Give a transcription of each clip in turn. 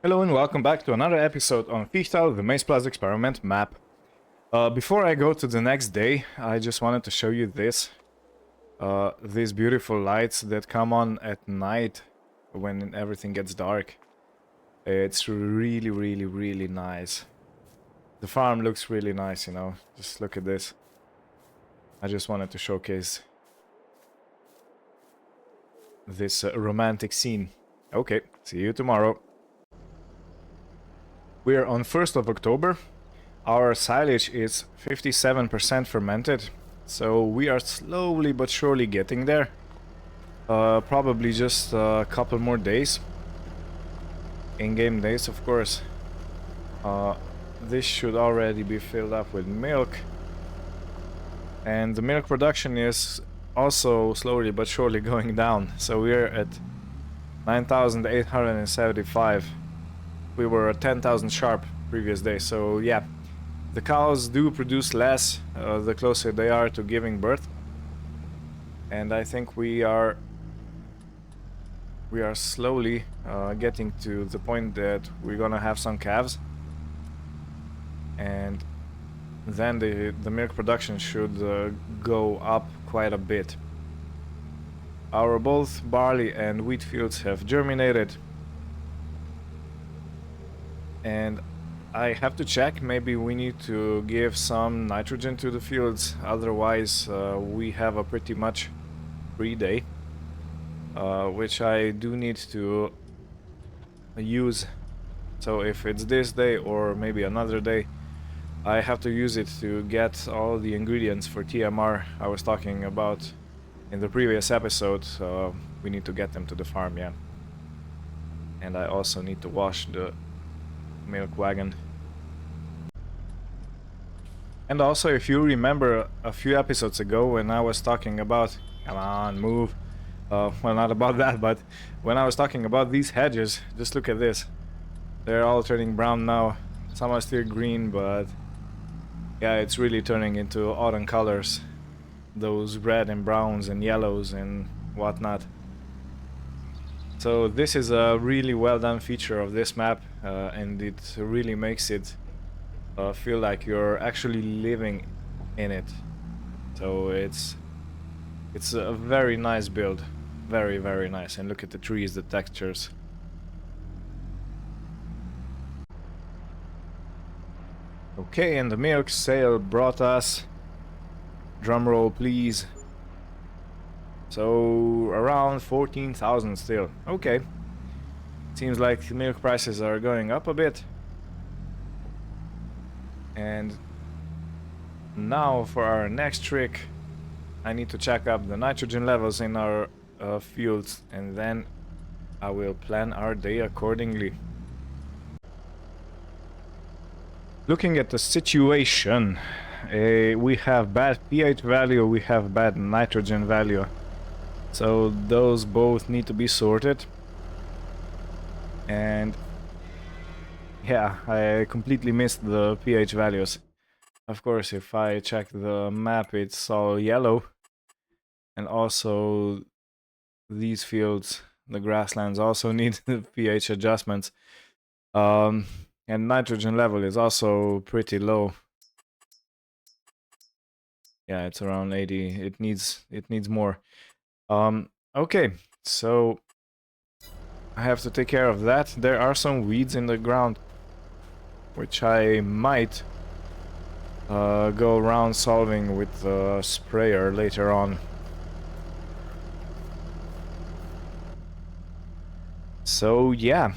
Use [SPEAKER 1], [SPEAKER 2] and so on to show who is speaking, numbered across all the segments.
[SPEAKER 1] Hello and welcome back to another episode on Fichthal, the MaizePlus experiment map. Before I go to the next day, I just wanted to show you this. These beautiful lights that come on at night when everything gets dark. It's really nice. The farm looks really nice, you know. Just look at this. I just wanted to showcase this romantic scene. Okay, see you tomorrow. We're on 1st of October. Our silage is 57% fermented, so we are slowly but surely getting there. Probably just a couple more days. In-game days, of course. This should already be filled up with milk. And the milk production is also slowly but surely going down. So we're at 9,875. We were at 10,000 sharp previous day, so yeah. The cows do produce less the closer they are to giving birth. And I think we are slowly getting to the point that we're gonna have some calves. And then the milk production should go up quite a bit. Our both barley and wheat fields have germinated. And I have to check, maybe we need to give some nitrogen to the fields, otherwise we have a pretty much free day, which I do need to use. So if it's this day or maybe another day, I have to use it to get all the ingredients for TMR I was talking about in the previous episode. We need to get them to the farm, yeah. And I also need to wash the milk wagon. And also, if you remember a few episodes ago when I was talking about, come on, move, well, not about that, but when I was talking about these hedges, just look at this. They're all turning brown now. Some are still green, but yeah, it's really turning into autumn colors. Those red and browns and yellows and whatnot. So this is a really well done feature of this map, and it really makes it feel like you're actually living in it. So it's a very nice build, very nice. And look at the trees, the textures. Okay, and the milk sale brought us, drumroll please, so around 14,000 still. Okay. Seems like milk prices are going up a bit. And now for our next trick, I need to check up the nitrogen levels in our fields, and then I will plan our day accordingly. Looking at the situation, we have bad pH value, we have bad nitrogen value. So those both need to be sorted. And yeah, I completely missed the pH values. Of course, if I check the map, it's all yellow. And also these fields, the grasslands, also need pH adjustments. And nitrogen level is also pretty low. Yeah, it's around 80. It needs more. Okay, so I have to take care of that. There are some weeds in the ground, which I might go around solving with the sprayer later on. So yeah,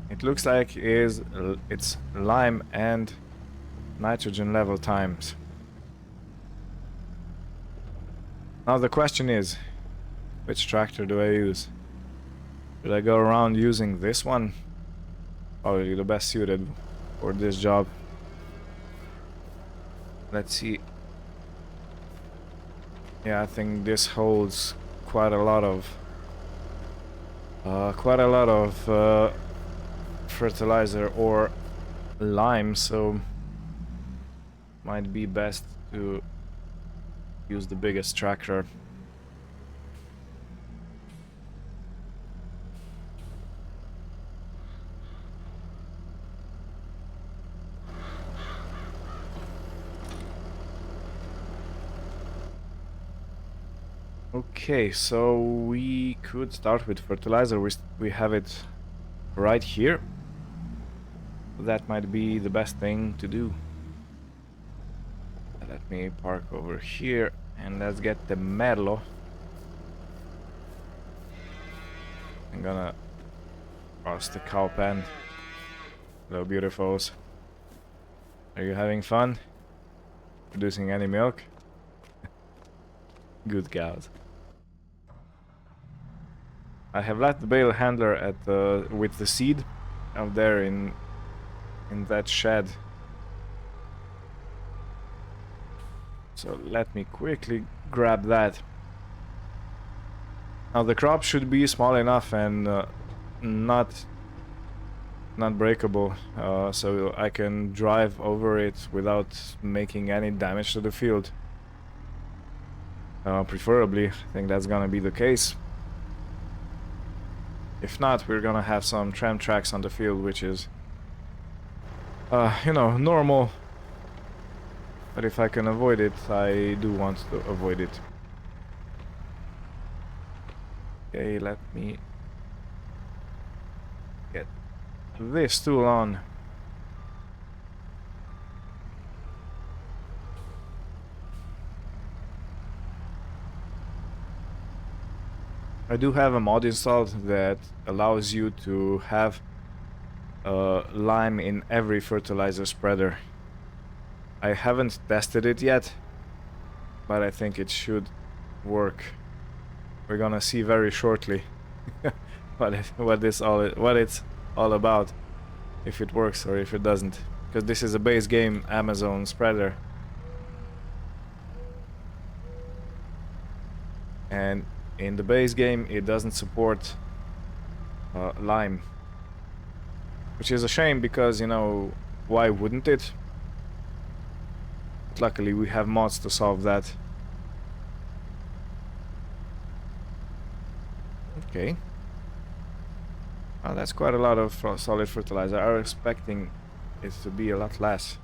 [SPEAKER 1] it looks like it's lime and nitrogen level times. Now the question is, which tractor do I use? Should I go around using this one? Probably the best suited for this job. Let's see. Yeah, I think this holds quite a lot of fertilizer or lime, so might be best to use the biggest tractor. Okay, so we could start with fertilizer. We have it right here. That might be the best thing to do. Let me park over here and let's get the Merlo. I'm gonna cross the cow pen. Hello, beautifuls. Are you having fun? Producing any milk? Good cows. I have left the bale handler at with the seed out there in that shed. So let me quickly grab that. Now the crop should be small enough and not breakable, so I can drive over it without making any damage to the field. Preferably, I think that's gonna be the case. If not, we're gonna have some tram tracks on the field, which is, you know, normal. But if I can avoid it, I do want to avoid it. Okay, let me get this tool on. I do have a mod installed that allows you to have lime in every fertilizer spreader. I haven't tested it yet, but I think it should work. We're gonna see very shortly what it's all about, if it works or if it doesn't, because this is a base game Amazon spreader, and in the base game it doesn't support lime, which is a shame because, you know, why wouldn't it? But luckily we have mods to solve that. Okay. Well, that's quite a lot of solid fertilizer. I was expecting it to be a lot less.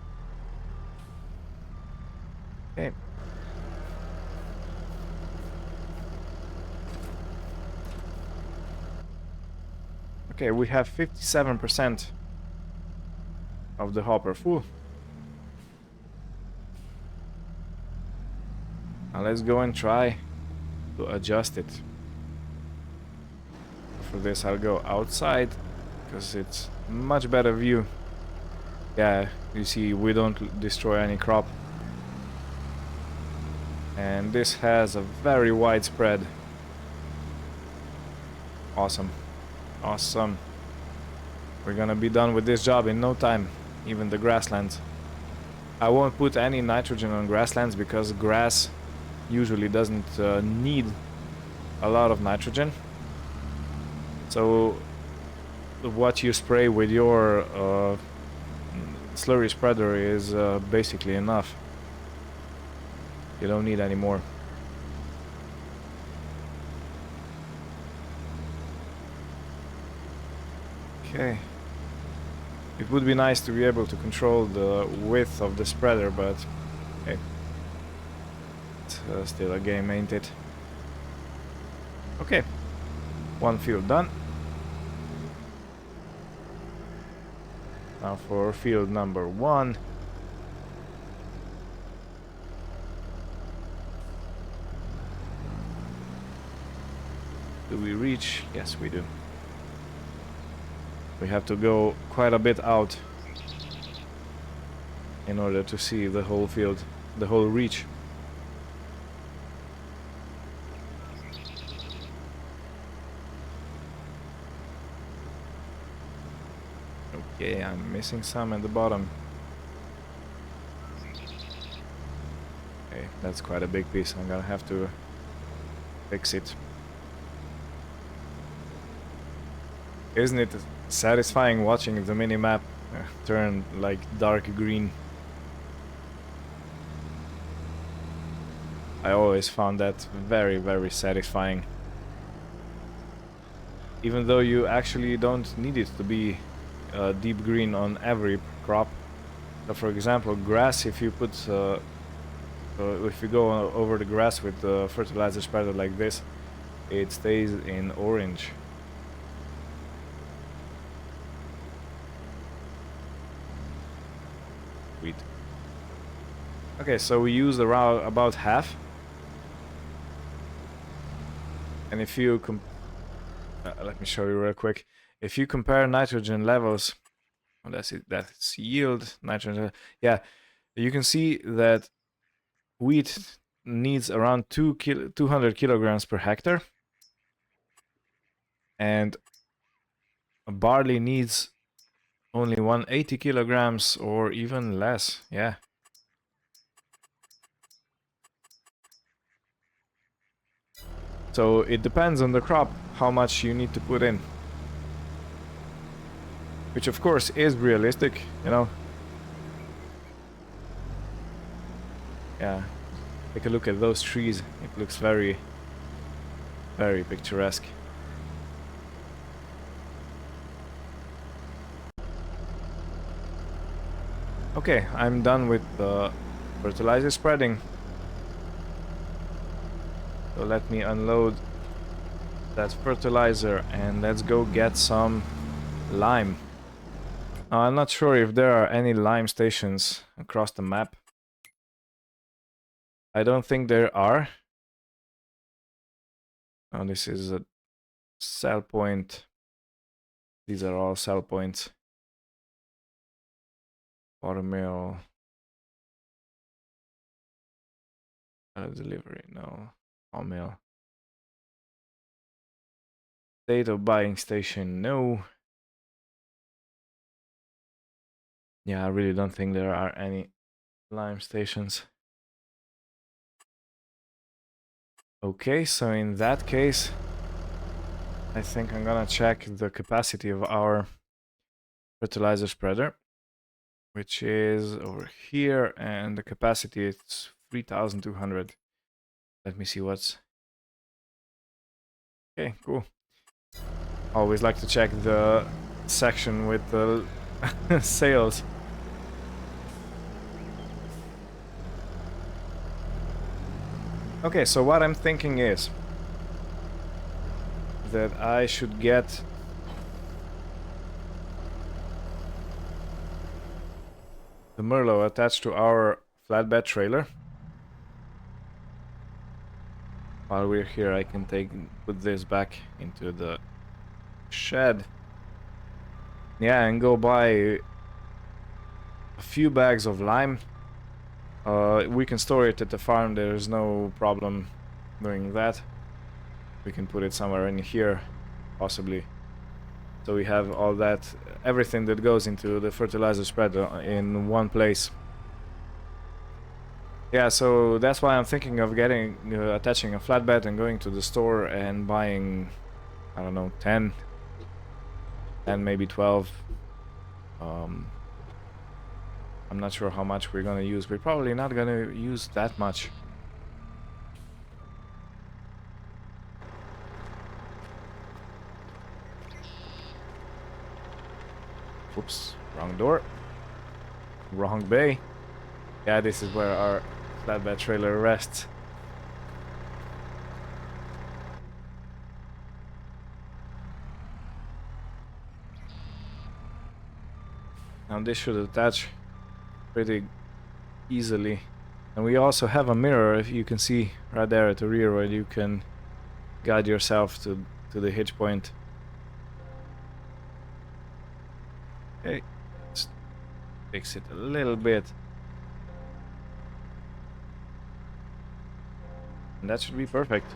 [SPEAKER 1] Okay. Okay, we have 57% of the hopper full. Now let's go and try to adjust it. For this I'll go outside because it's much better view. Yeah, you see we don't destroy any crop. And this has a very wide spread. Awesome. Awesome. We're gonna be done with this job in no time. Even the grasslands. I won't put any nitrogen on grasslands because grass usually doesn't need a lot of nitrogen. So what you spray with your slurry spreader is basically enough. You don't need any more. Okay. It would be nice to be able to control the width of the spreader, but hey, it's still a game, ain't it? Okay, one field done. Now for field number 1. Do we reach? Yes, we do. We have to go quite a bit out in order to see the whole field, the whole reach. Okay, I'm missing some at the bottom. Okay, that's quite a big piece. I'm gonna have to fix it. Isn't it satisfying watching the mini-map turn like dark green? I always found that very, very satisfying. Even though you actually don't need it to be deep green on every crop. So for example, grass, if you put So if you go over the grass with the fertilizer spreader like this, it stays in orange. Sweet. Okay, so we used around about half. And if you let me show you real quick. If you compare nitrogen levels, oh, that's yield, nitrogen, yeah, you can see that wheat needs around 200 kilograms per hectare, and barley needs only 180 kilograms or even less. Yeah. So it depends on the crop how much you need to put in, which of course is realistic, you know. Yeah, take a look at those trees. It looks very, very picturesque. Okay, I'm done with the fertilizer spreading. So let me unload that fertilizer and let's go get some lime. I'm not sure if there are any lime stations across the map. I don't think there are. Oh, this is a sell point. These are all sell points. Watermill. Delivery, no. Mill. State of buying station, no. Yeah, I really don't think there are any lime stations. Okay, so in that case, I think I'm gonna check the capacity of our fertilizer spreader, which is over here, and the capacity is 3,200. Let me see what's... Okay, cool. Always like to check the section with the sales. Okay, so what I'm thinking is that I should get the Merlo attached to our flatbed trailer. While we're here, I can put this back into the shed. Yeah, and go buy a few bags of lime. We can store it at the farm, there's no problem doing that. We can put it somewhere in here, possibly. So we have all that, everything that goes into the fertilizer spreader in one place. Yeah, so that's why I'm thinking of getting, attaching a flatbed and going to the store and buying, I don't know, 10 and maybe 12. I'm not sure how much we're gonna use. We're probably not gonna use that much. Oops, wrong door. Wrong bay. Yeah, this is where our flatbed trailer rests. Now this should attach pretty easily. And we also have a mirror, if you can see right there at the rear, where you can guide yourself to the hitch point. Okay, let's fix it a little bit. And that should be perfect.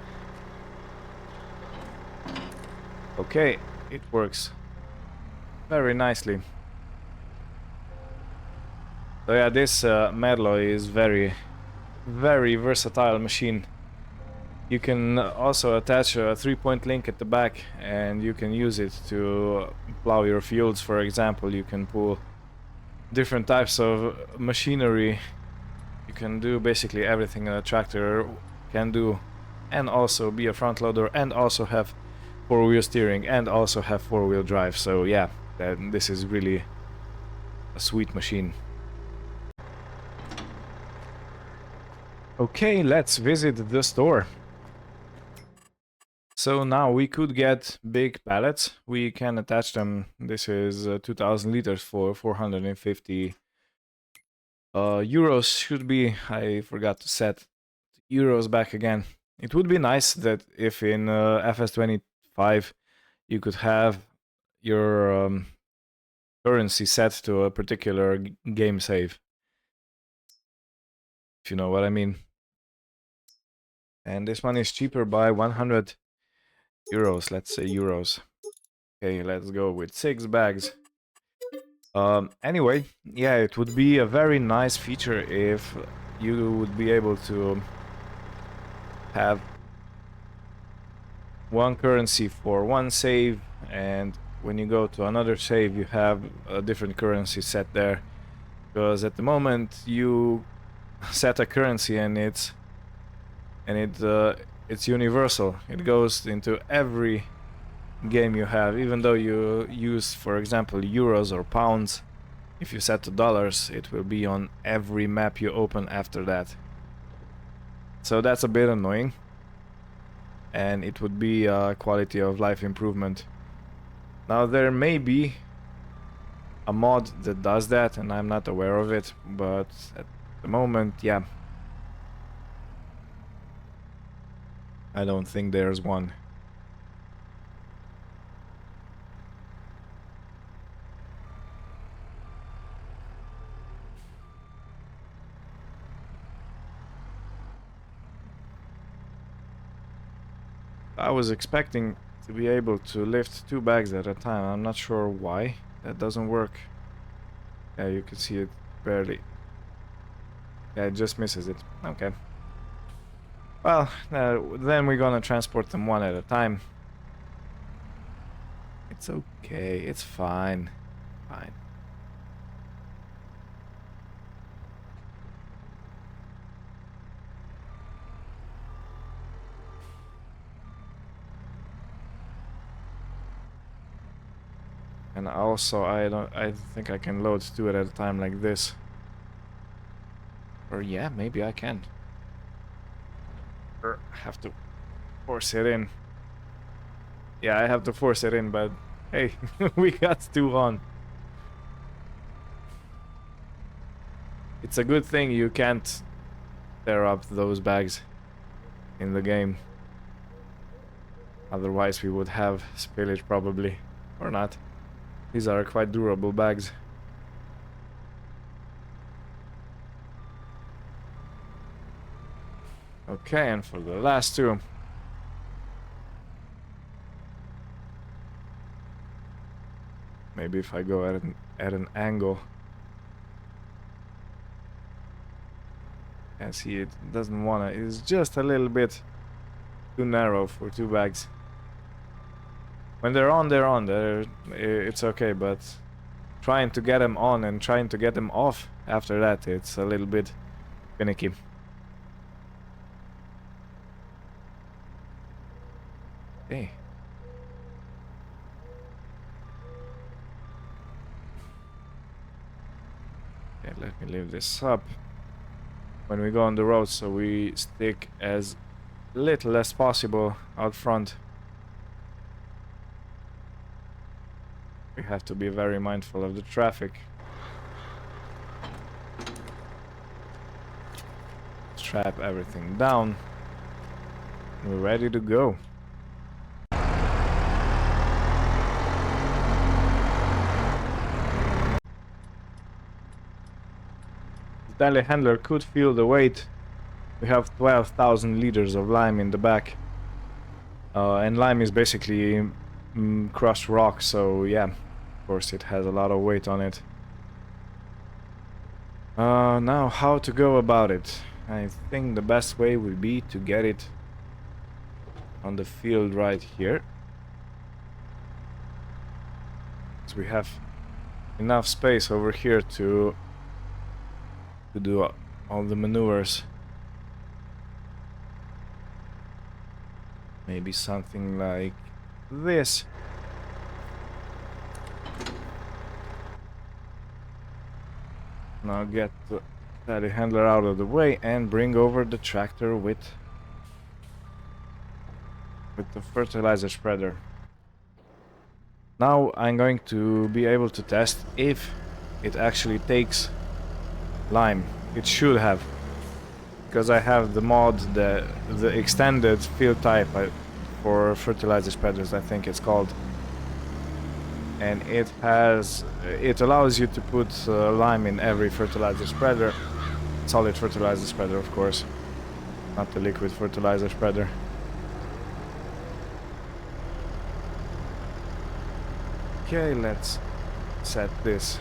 [SPEAKER 1] Okay, it works very nicely. So yeah, this Merlo is very versatile machine. You can also attach a 3-point link at the back and you can use it to plow your fields. For example, you can pull different types of machinery. You can do basically everything a tractor can do, and also be a front loader, and also have 4-wheel steering, and also have 4-wheel drive. So yeah, this is really a sweet machine. Okay, let's visit the store. So now we could get big pallets. We can attach them. This is 2000 liters for 450 euros should be. I forgot to set euros back again. It would be nice that if in FS25 you could have your currency set to a particular game save. If you know what I mean. And this one is cheaper by 100 euros. Let's say euros. Okay, let's go with 6 bags. Anyway, yeah, it would be a very nice feature if you would be able to have one currency for one save, and when you go to another save you have a different currency set there, because at the moment you set a currency and it's universal. It goes into every game you have, even though you use, for example, euros or pounds. If you set to dollars, it will be on every map you open after that. So that's a bit annoying, and it would be a quality of life improvement. Now there may be a mod that does that, and I'm not aware of it, but at the moment, yeah, I don't think there's one. I was expecting to be able to lift 2 bags at a time. I'm not sure why that doesn't work. Yeah, you can see it barely. Yeah, it just misses it. Okay. Well, then we're gonna transport them one at a time. It's okay. It's fine. Fine. And also, I think I can load 2 at a time like this. Or yeah, maybe I can. Or have to force it in. Yeah, I have to force it in, but hey, we got 2 on. It's a good thing you can't tear up those bags in the game. Otherwise we would have spillage probably. Or not. These are quite durable bags. Okay, and for the last 2. Maybe if I go at an angle. And see, it doesn't wanna. It's just a little bit too narrow for 2 bags. When they're on, they're on. It's okay, but trying to get them on and trying to get them off after that, it's a little bit finicky. Hey. Okay, let me leave this up when we go on the road, so we stick as little as possible out front. We have to be very mindful of the traffic. Strap everything down. We're ready to go. The telehandler could feel the weight. We have 12,000 liters of lime in the back. And lime is basically crushed rock, so yeah, of course it has a lot of weight on it. Now how to go about it? I think the best way would be to get it on the field right here. So we have enough space over here to do all the maneuvers. Maybe something like this. Now get telehandler out of the way and bring over the tractor with the fertilizer spreader. Now I'm going to be able to test if it actually takes lime. It should have, because I have the mod, the extended field type for fertilizer spreaders, I think it's called, and it allows you to put lime in every fertilizer spreader, solid fertilizer spreader, of course, not the liquid fertilizer spreader. Okay, let's set this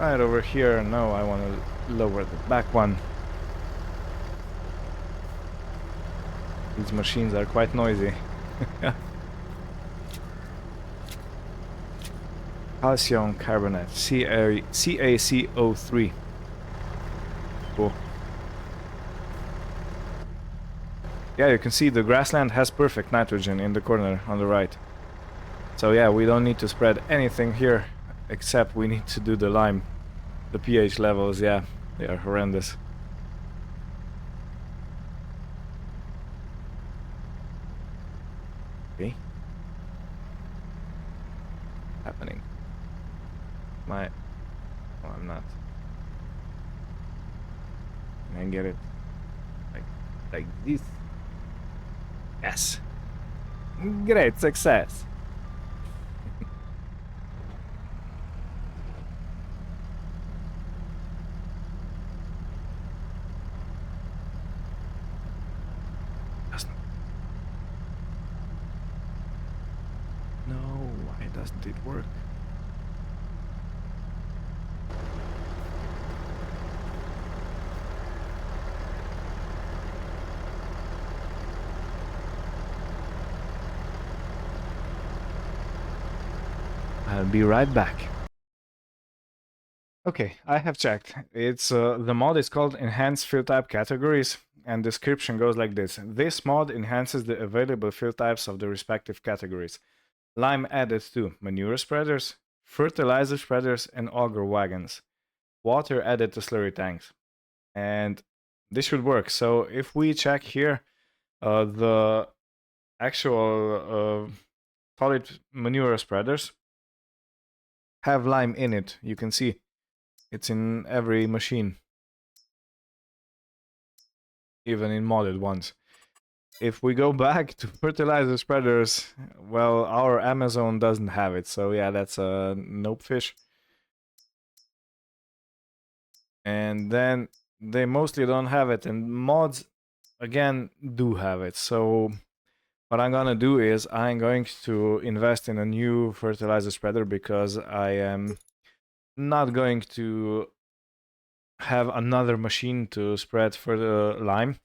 [SPEAKER 1] right over here. No, I want to lower the back one. These machines are quite noisy. Calcium carbonate, CaCO3. Cool. Yeah, you can see the grassland has perfect nitrogen in the corner on the right. So yeah, we don't need to spread anything here, except we need to do the lime. The pH levels, yeah, they are horrendous. Okay. Happening. Oh, I'm not. Can I get it like this? Yes. Great success. No, why doesn't it work? I'll be right back. Okay, I have checked. It's the mod is called Enhance Field Type Categories, and description goes like this. This mod enhances the available field types of the respective categories. Lime added to manure spreaders, fertilizer spreaders, and auger wagons. Water added to slurry tanks. And this should work. So if we check here, the actual solid manure spreaders have lime in it. You can see it's in every machine, even in modded ones. If we go back to fertilizer spreaders, well, our Amazon doesn't have it, so yeah, that's a nope fish. And then they mostly don't have it, and mods again do have it. So what I'm gonna do is I'm going to invest in a new fertilizer spreader, because I am not going to have another machine to spread for the lime.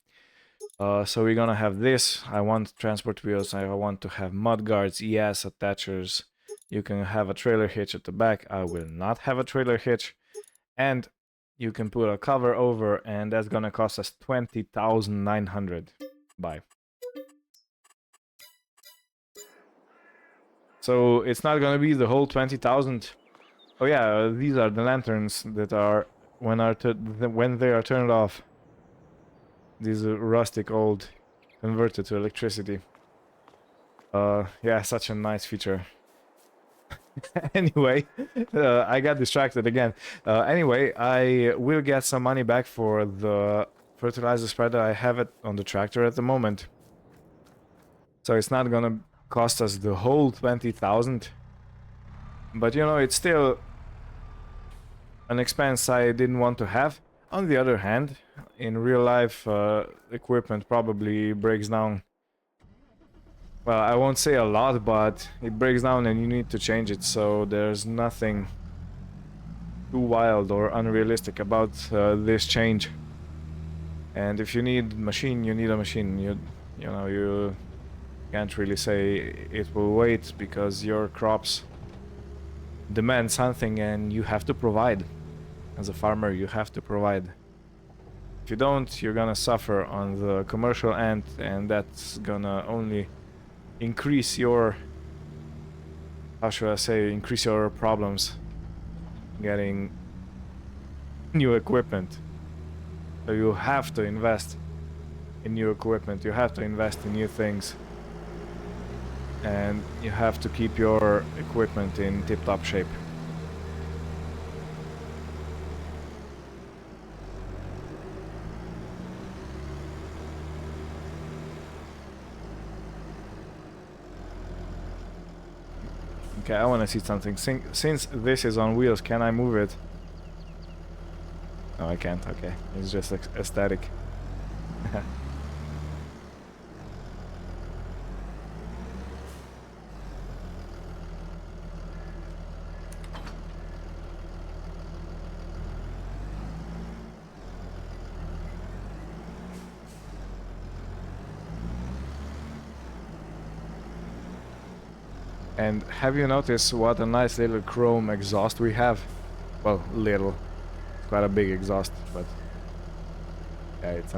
[SPEAKER 1] So we're gonna have this. I want transport wheels. I want to have mud guards, ES attachers. You can have a trailer hitch at the back. I will not have a trailer hitch. And you can put a cover over, and that's gonna cost us 20,900. Buy. So it's not gonna be the whole 20,000. Oh yeah, these are the lanterns that are when they are turned off. These are rustic old, converted to electricity. Yeah, such a nice feature. Anyway, I got distracted again. Anyway, I will get some money back for the fertilizer spreader. I have it on the tractor at the moment. So it's not gonna cost us the whole 20,000. But you know, it's still an expense I didn't want to have. On the other hand, in real life, equipment probably breaks down. Well, I won't say a lot, but it breaks down and you need to change it, so there's nothing too wild or unrealistic about this change. And if you need a machine, you need a machine. You know, you can't really say it will wait, because your crops demand something and you have to provide. As a farmer, you have to provide. If you don't, you're gonna suffer on the commercial end, and that's gonna only increase your, how should I say, increase your problems getting new equipment. So you have to invest in new equipment, you have to invest in new things, and you have to keep your equipment in tip-top shape. Okay, I want to see something. Since this is on wheels, can I move it? No, I can't. Okay, it's just aesthetic. And have you noticed what a nice little chrome exhaust we have? Well, little. It's quite a big exhaust, but yeah, it's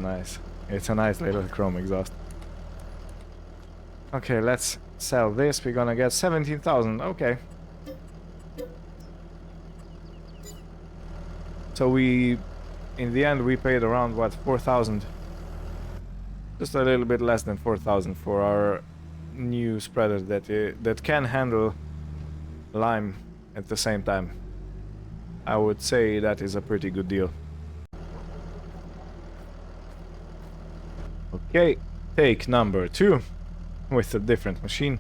[SPEAKER 1] a nice little chrome exhaust. Okay, let's sell this. We're gonna get 17,000. Okay. So we, in the end, we paid around what, 4,000? Just a little bit less than 4,000 for our new spreader that can handle lime at the same time. I would say that is a pretty good deal. Okay, take number 2 with a different machine.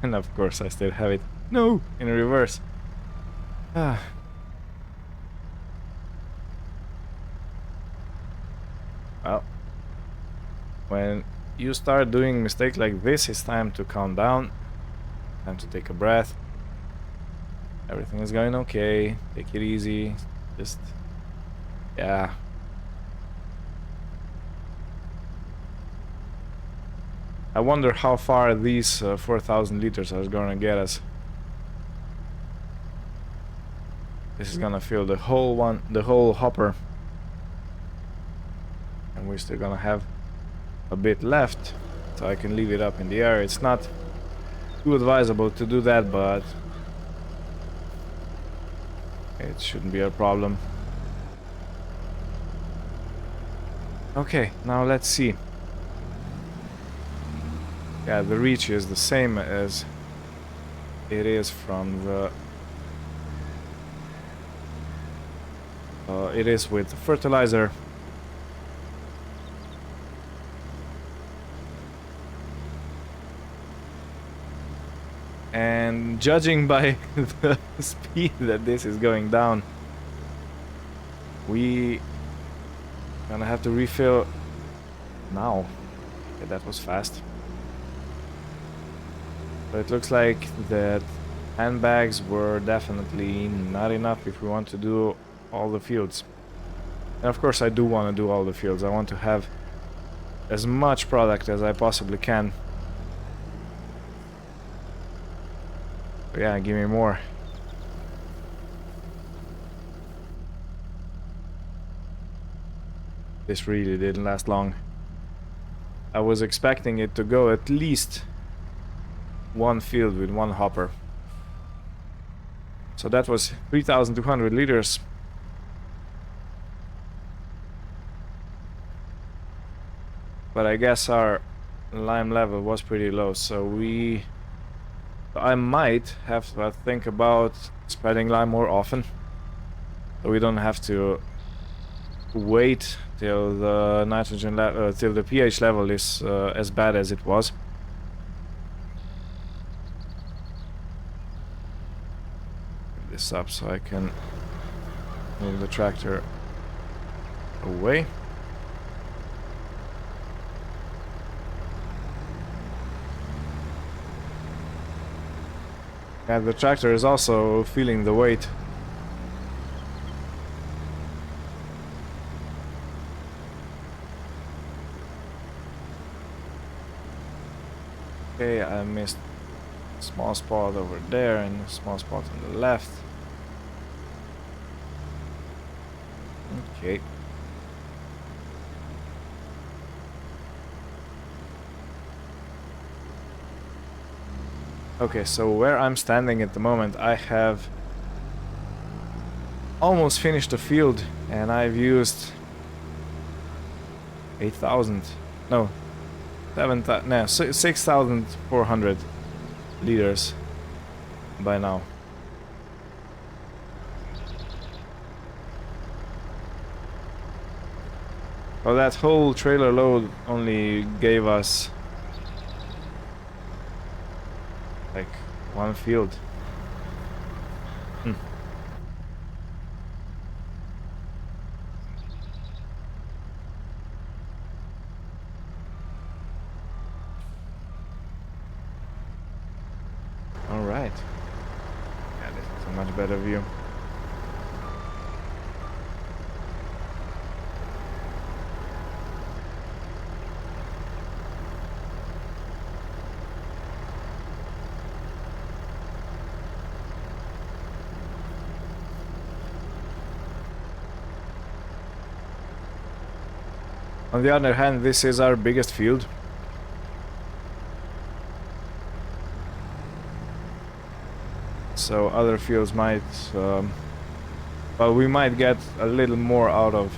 [SPEAKER 1] And of course I still have it. No, in reverse. Ah. Well, when you start doing mistakes like this, it's time to calm down. Time to take a breath. Everything is going okay. Take it easy. Just, yeah. I wonder how far these 4,000 liters are gonna get us. This is gonna fill the whole hopper. And we're still gonna have a bit left, so I can leave it up in the air. It's not too advisable to do that, but it shouldn't be a problem. Okay, now let's see. Yeah, the reach is the same as it is from the it is with the fertilizer. And judging by the speed that this is going down, we gonna have to refill now. Okay, that was fast. So it looks like that handbags were definitely not enough if we want to do all the fields. And of course I do want to do all the fields. I want to have as much product as I possibly can. So yeah, give me more. This really didn't last long. I was expecting it to go at least one field with one hopper. So that was 3,200 liters. But I guess our lime level was pretty low, so I might have to think about spreading lime more often, so we don't have to wait till the nitrogen level, till the pH level is as bad as it was. Put this up so I can move the tractor away. Yeah, the tractor is also feeling the weight. Okay, I missed a small spot over there and a small spot on the left. Okay. Okay, so where I'm standing at the moment, I have almost finished the field, and I've used 8,000, no, 7,000, no, 6,400 liters by now. Well, that whole trailer load only gave us like one field. All right. Yeah, this is a much better view. On the other hand, this is our biggest field. So other fields might, well, we might get a little more out of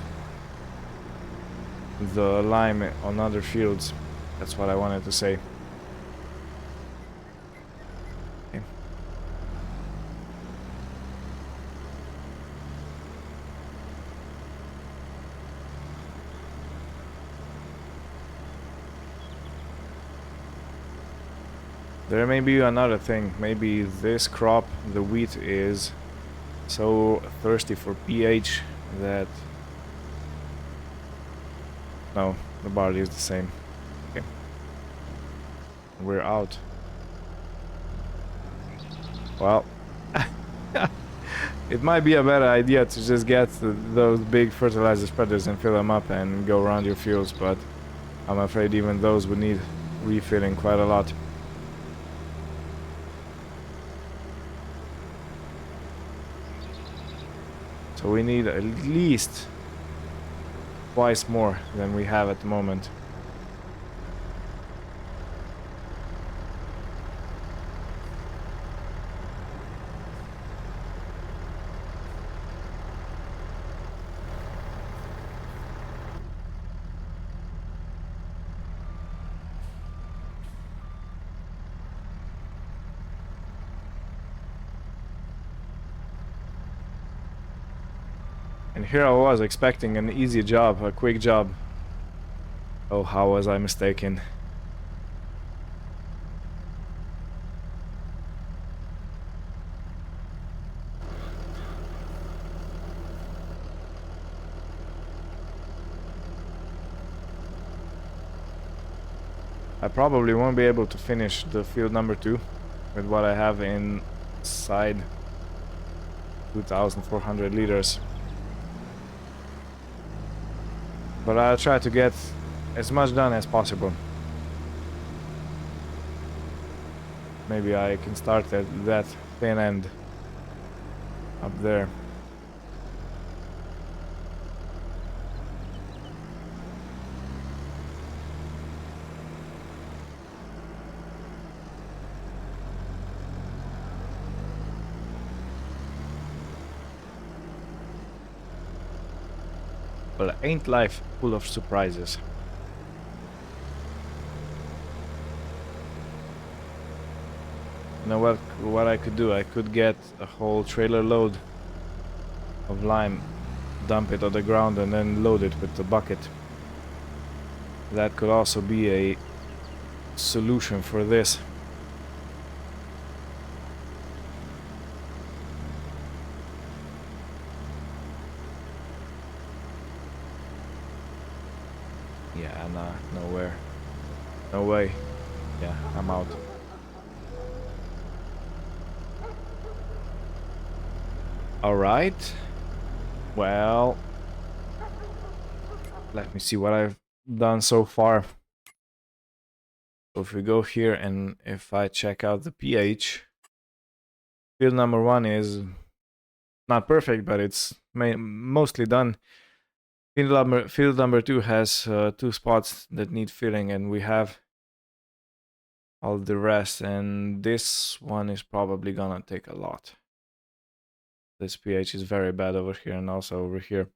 [SPEAKER 1] the lime on other fields. That's what I wanted to say. Okay. There may be another thing. Maybe this crop, the wheat, is so thirsty for pH that... No, the barley is the same. Okay. We're out. Well, it might be a better idea to just get those big fertilizer spreaders and fill them up and go around your fields, but I'm afraid even those would need refilling quite a lot. So we need at least twice more than we have at the moment. And here I was expecting an easy job, a quick job. Oh, how was I mistaken? I probably won't be able to finish the field number 2 with what I have inside 2,400 liters. But I'll try to get as much done as possible. Maybe I can start at that thin end up there. Well, ain't life full of surprises? You know what I could do? I could get a whole trailer load of lime, dump it on the ground and then load it with the bucket. That could also be a solution for this. Yeah, nah, nowhere. No way. Yeah, I'm out. Alright. Well, let me see what I've done so far. So if we go here and if I check out the pH, field number 1 is not perfect, but it's mostly done. Field number 2 has 2 spots that need filling, and we have all the rest, and this one is probably gonna take a lot. This pH is very bad over here and also over here.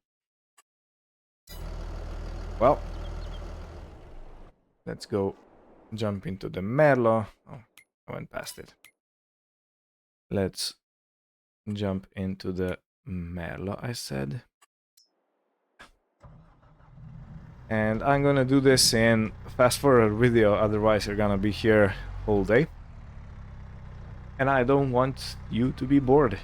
[SPEAKER 1] Well, let's go jump into the Merlo. Oh, I went past it. Let's jump into the Merlo, I said. And I'm gonna do this in fast forward video, otherwise you're gonna be here all day. And I don't want you to be bored.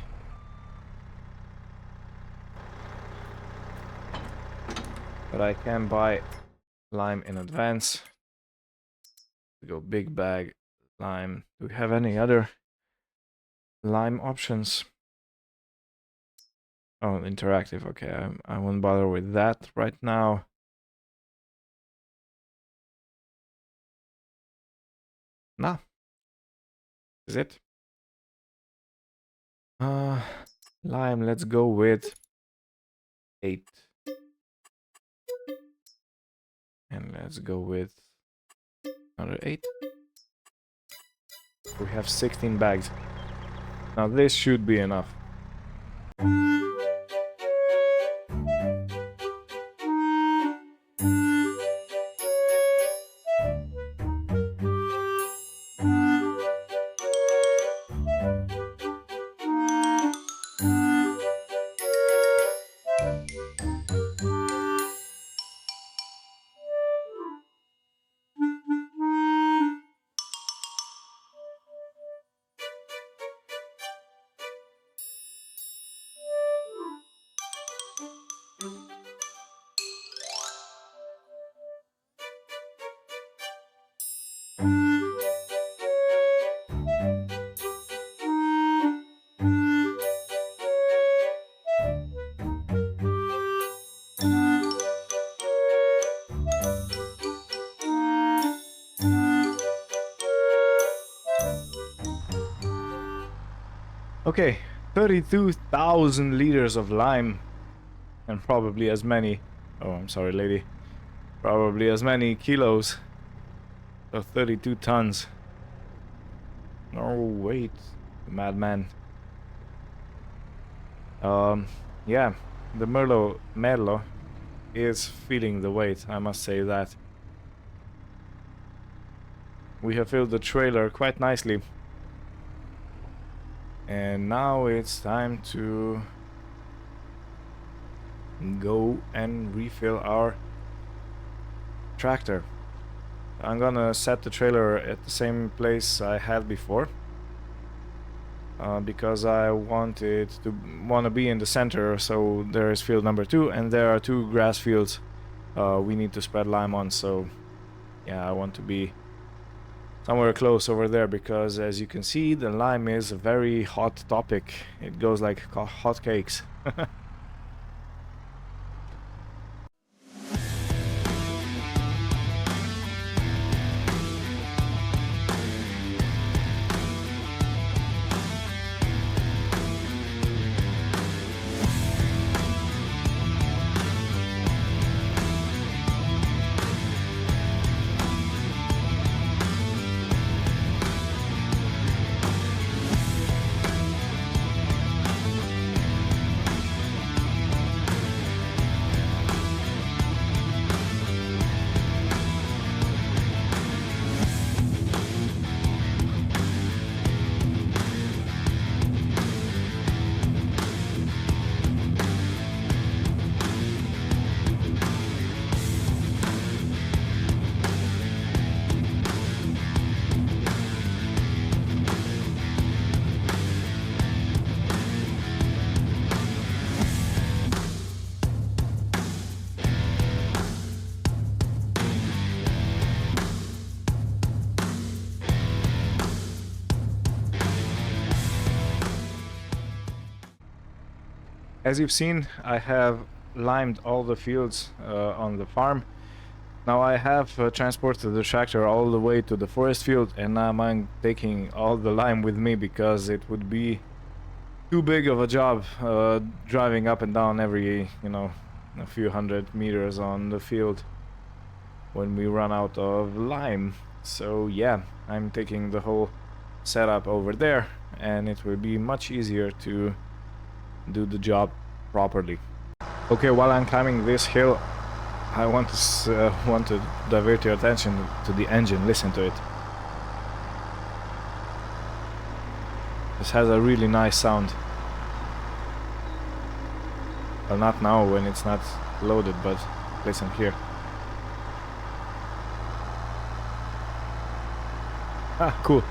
[SPEAKER 1] But I can buy lime in advance. We go big bag lime. Do we have any other lime options? Oh, interactive. Okay, I won't bother with that right now. Nah. Is it? Lime, let's go with 8. And let's go with another 8. We have 16 bags. Now this should be enough. Okay, 32,000 liters of lime, and probably as many, oh I'm sorry lady, probably as many kilos, so 32 tons. No wait, madman. Yeah, the Merlo is feeling the weight, I must say that. We have filled the trailer quite nicely. And now it's time to go and refill our tractor. I'm gonna set the trailer at the same place I had before, because I want to be in the center, so there is field number 2 and there are 2 grass fields we need to spread lime on, so yeah, I want to be somewhere close over there, because as you can see, the lime is a very hot topic. It goes like hot cakes. As you've seen, I have limed all the fields on the farm. Now I have transported the tractor all the way to the forest field, and now I'm taking all the lime with me because it would be too big of a job driving up and down every, a few hundred meters on the field when we run out of lime. So yeah, I'm taking the whole setup over there, and it will be much easier to do the job properly. Okay, while I'm climbing this hill, I want to divert your attention to the engine. Listen to it. This has a really nice sound. Well, not now when it's not loaded, but listen here. Ah, cool.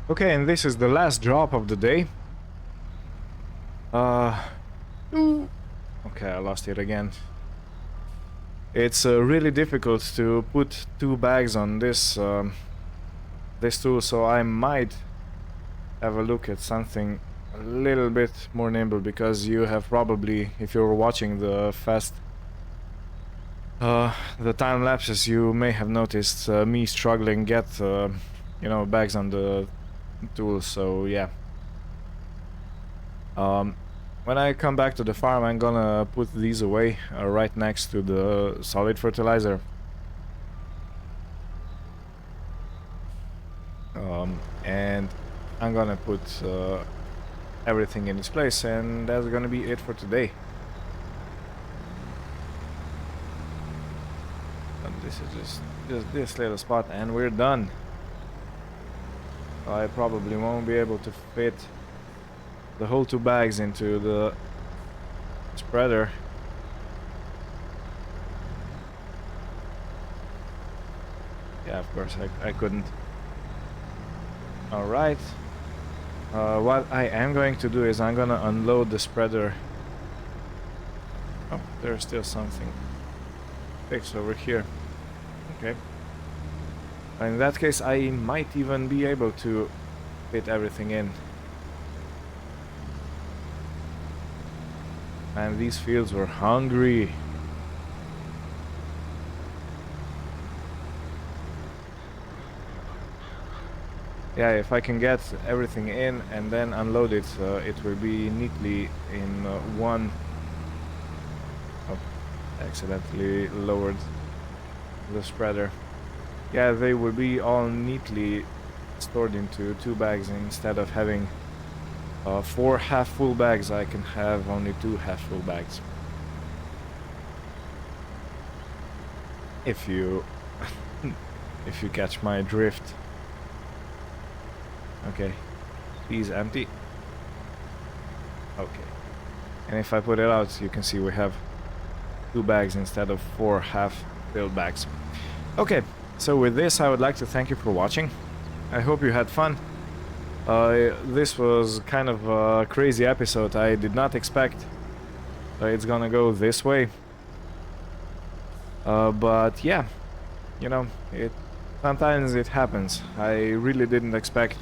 [SPEAKER 1] Okay, and this is the last drop of the day. Okay, I lost it again. It's really difficult to put 2 bags on this this tool, so I might have a look at something a little bit more nimble, because you have probably, if you're watching the the time lapses, you may have noticed me struggling get you know, bags on the tool. So yeah, when I come back to the farm, I'm gonna put these away right next to the solid fertilizer. And I'm gonna put everything in its place, and that's gonna be it for today. And this is just this little spot, and we're done. I probably won't be able to fit the whole 2 bags into the spreader. Yeah, of course I couldn't. Alright. What I am going to do is I'm gonna unload the spreader. Oh, there's still something fixed over here. Okay. In that case, I might even be able to fit everything in. And these fields were hungry. Yeah, if I can get everything in and then unload it, it will be neatly in one. Oh, accidentally lowered the spreader. Yeah, they will be all neatly stored into 2 bags. Instead of having 4 half-full bags, I can have only 2 half-full bags. If you if you catch my drift. Okay, these empty. Okay, and if I put it out, you can see we have 2 bags instead of 4 half-filled bags. Okay. So with this, I would like to thank you for watching. I hope you had fun. This was kind of a crazy episode. I did not expect it's gonna go this way. But yeah, you know, sometimes it happens. I really didn't expect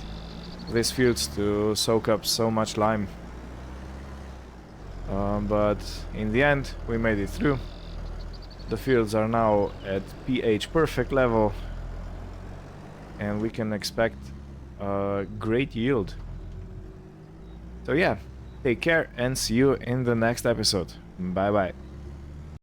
[SPEAKER 1] these fields to soak up so much lime. But in the end, we made it through. The fields are now at pH perfect level, and we can expect a great yield. So yeah, take care and see you in the next episode. Bye bye.